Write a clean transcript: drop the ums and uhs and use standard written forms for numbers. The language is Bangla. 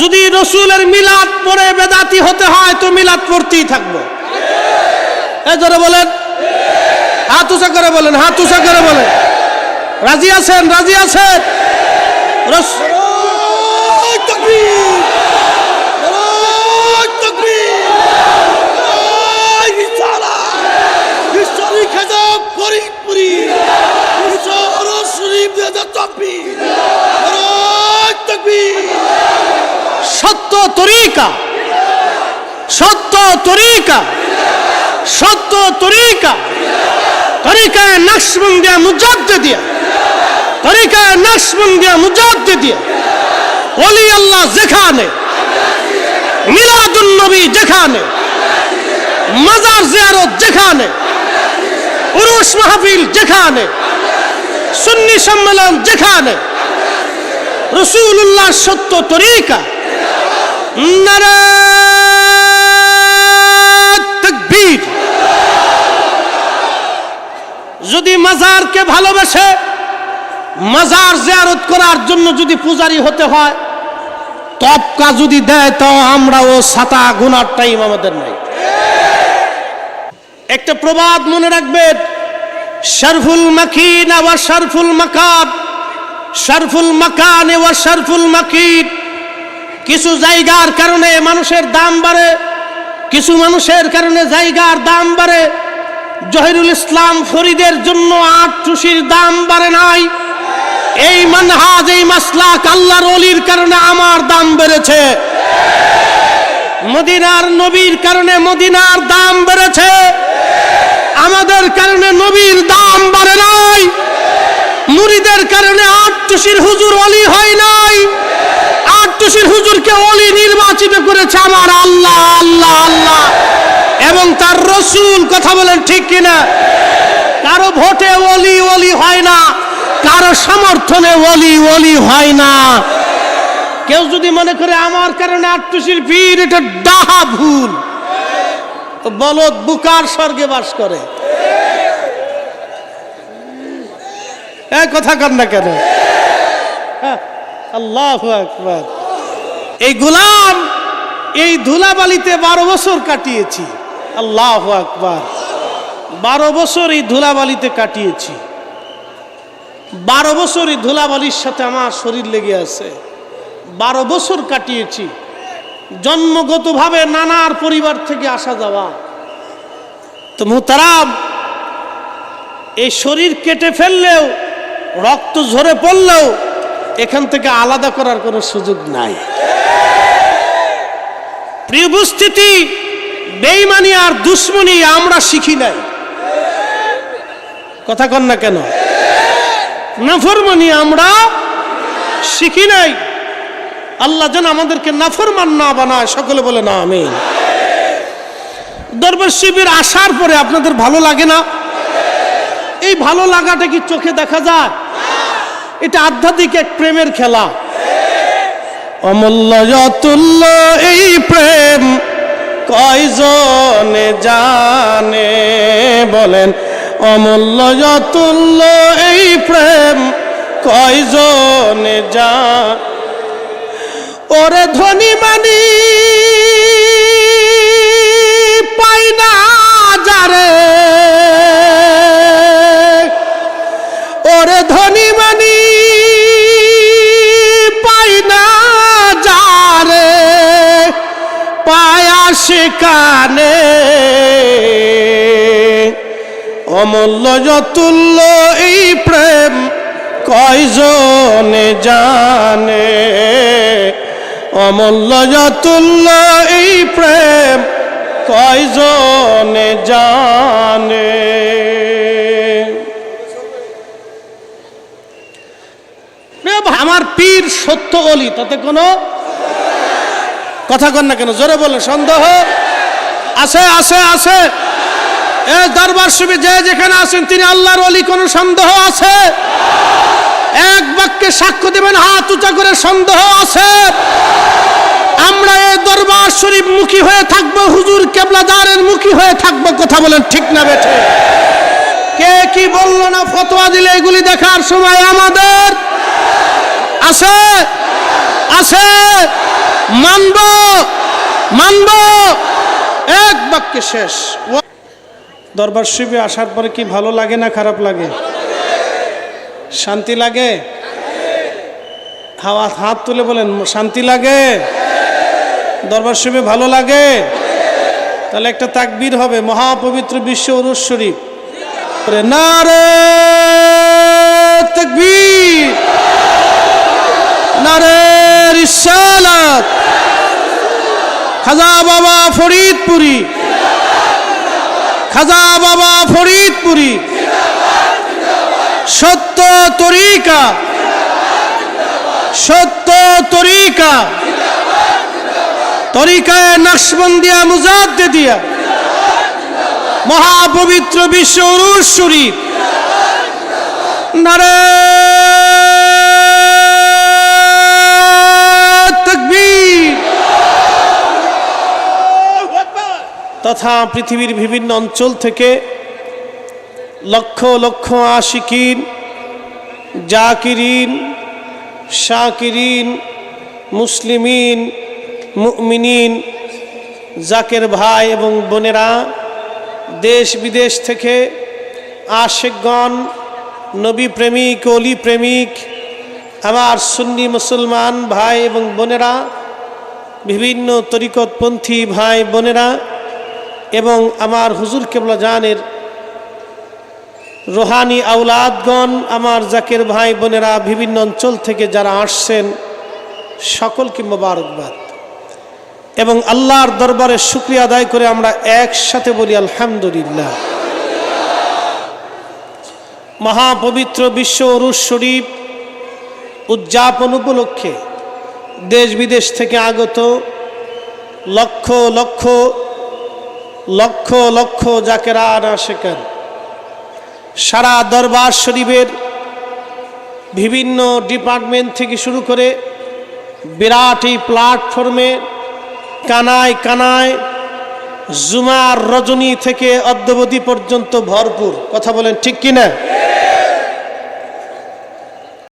যদি রসুলের মিলাদ পড়ে বেদাতি হতে হয় তো মিলাদ পড়তেই থাকবো। এই জোরে বলেন, হাত উঁচা করে বলেন, হাত উঁচা করে বলেন। রাজি আছেন? রাজি আছেন? সত্য তরিকা, সত্য তরিকা, সত্য তরিকা, তরিকায় নকশবন্দিয়া মুজাদ্দিদিয়া, তরিকায় নকশবন্দিয়া মুজাদ্দিদিয়া। ওলি আল্লাহ যেখানে, মিলাদুন নবী যেখানে, মাজার জিয়ারত যেখানে, উরুস মাহফিল যেখানে, সুন্নি সম্মেলন যেখানে, রাসূলুল্লাহ সত্য তরিকা। নারে তাকবীর। যদি মাজারকে ভালোবাসে, মাজার জিয়ারত করার জন্য যদি পূজারি হতে হয়, তবকা যদি দেয়, তাও আমরাও ছাতা গুনার টাইম আমাদের নাই। একটা প্রবাদ মনে রাখবেন, শরফুল মাকিন ওয়া শরফুল মাকান, শরফুল মাকান ওয়া শরফুল মাকিন। কিছু জায়গার কারণে মানুষের দাম বাড়ে, কিছু মানুষের কারণে জায়গার দাম বাড়ে। জহিরুল ইসলাম ফরিদের জন্য 8 টুসির দাম বাড়ে নাই। এই মানহাজ, এই মাসলাক আল্লাহর ওলির কারণে আমার দাম বেড়েছে। মদিনার নবীর কারণে মদিনার দাম বেড়েছে, আমাদের কারণে নবীর দাম বাড়ে নাই। মুরিদের কারণে 8 টুসির হুজুর ওলি হয় নাই। 8 টুসির হুজুরকে ওলি নির্বাচিত করেছে আমার আল্লাহ, আল্লাহ, আল্লাহ এবং তার রসুল। কথা বলেন ঠিক কিনা? কারো ভোটে ওলি ওলি হয় না, কারো সমর্থনে ওলি ওলি হয় না। কেউ যদি মনে করে আমার কারণে 8 টুসির পীর, এটা ডাহা ভুল। বলদ বুকার স্বর্গে বাস করে। এই কথা কন না কেন? আল্লাহু আকবার। এই গোলাম এই ধুলাবালিতে 12 বছর কাটিয়েছি। আল্লাহু আকবার। 12 বছর এই ধুলাবালিতে কাটিয়েছি। 12 বছর এই ধুলাবালির সাথে আমার শরীর লেগে আছে। 12 বছর কাটিয়েছি। জন্মগতভাবে নানার পরিবার থেকে আসা যাওয়া। তো মুহতারাম, এই শরীর কেটে ফেললেও, রক্ত ঝরে পড়লেও এখান থেকে আলাদা করার কোনো সুযোগ নাই। প্রিয় উপস্থিতি, বেঈমানি আর দুশ্মনী আমরা শিখি নাই। কথা কন না কেন? নাফরমানি আমরা শিখি নাই। আল্লাহ যেন আমাদেরকে নাফরমান না বানায়। সকলে বলে না আমিন। দরবার শিবির আসার পরে আপনাদের ভালো লাগে না? এই ভালো লাগাটা কি চোখে দেখা যায়? এটা আধ্যাত্মিক এক প্রেমের খেলা। অমূল্য অতুল্য এই প্রেম কয়জনে জানে, বলেন অমূল্য অতুল্য এই প্রেম কয়জনে জানে। ওরে ধনী মানি পাই না যারে, ওরে ধনী মানি পাই না যারে, পায়া সেখানে অমূল্য অতুল্য এই প্রেম কয়জনে জানে, অমূল্য অতুল্য এই প্রেম কয়জনে জানে। আমার পীর সত্য ওলি, তাতে কোনো কথা কন না কেন? জোরে বলেন। সন্দেহ আছে? আছে, আছে। এই দরবার শিবির যে যেখানে আছেন তিনি আল্লাহর ওলি, কোনো সন্দেহ আছে? এক বাক্যে সাক্ষ্য দেবেন হাত উঁচা করে, সন্দেহ আছে? আমরা এই দরবার শরীফ মুখী হয়ে থাকবো, হুজুর কেবলাদারের মুখী হয়ে থাকবো। কথা বলেন ঠিক না বেঠে? কে কি বললো না ফতোয়া দিলে এগুলি দেখার সময় আমাদের আছে? আছে? মানব মানব, এক বাক্যে শেষ। দরবার শরীফে আসার পরে কি ভালো লাগে না খারাপ লাগে? শান্তি লাগে? হাত তুলে বলেন, শান্তি লাগে? দরবার শরীফে ভালো লাগে? তাহলে একটা তাকবীর হবে, মহাপবিত্র বিশ্ব উরুস শরীফ। নারে তাকবীর, নারে রিসালাত। খাজা বাবা ফরিদপুরি, খাজা বাবা ফরিদপুরি। সত্য তরিকা, সত্য তরিকা, তরিকায় নকশবন্দিয়া মুজাদ্দিদিয়া, মহাপবিত্র বিশ্ব উরুস শরীফ। নারে তাকবীর। তথা পৃথিবীর বিভিন্ন অঞ্চল থেকে লক্ষ লক্ষ আশিকিন, জাকিরিন, শাকিরিন, মুসলিমিন, মুমিনিন, জাকের ভাই এবং বোনেরা, দেশ বিদেশ থেকে আশিকগণ, নবী প্রেমিক, অলি প্রেমিক, আমার সুন্নি মুসলমান ভাই এবং বোনেরা, বিভিন্ন তরিকতপন্থী ভাই বোনেরা এবং আমার হুজুর কেবলা জানের রোহানি আওলাদগণ, আমার জাকের ভাই বোনেরা, বিভিন্ন অঞ্চল থেকে যারা আসছেন সকলকে মোবারকবাদ এবং আল্লাহর দরবারে শুকরিয়া আদায় করে আমরা একসাথে বলি আলহামদুলিল্লাহ। মহাপবিত্র বিশ্ব উরুস শরীফ উদযাপন উপলক্ষে দেশ বিদেশ থেকে আগত লক্ষ লক্ষ লক্ষ লক্ষ জাকেরান আশিকান, সারা দরবার শরীফের বিভিন্ন ডিপার্টমেন্ট থেকে শুরু করে বিরাট এই প্ল্যাটফর্মে কানায় কানায় জুমার রজনী থেকে অদ্যাবধি পর্যন্ত ভরপুর। কথা বলেন ঠিক কিনা?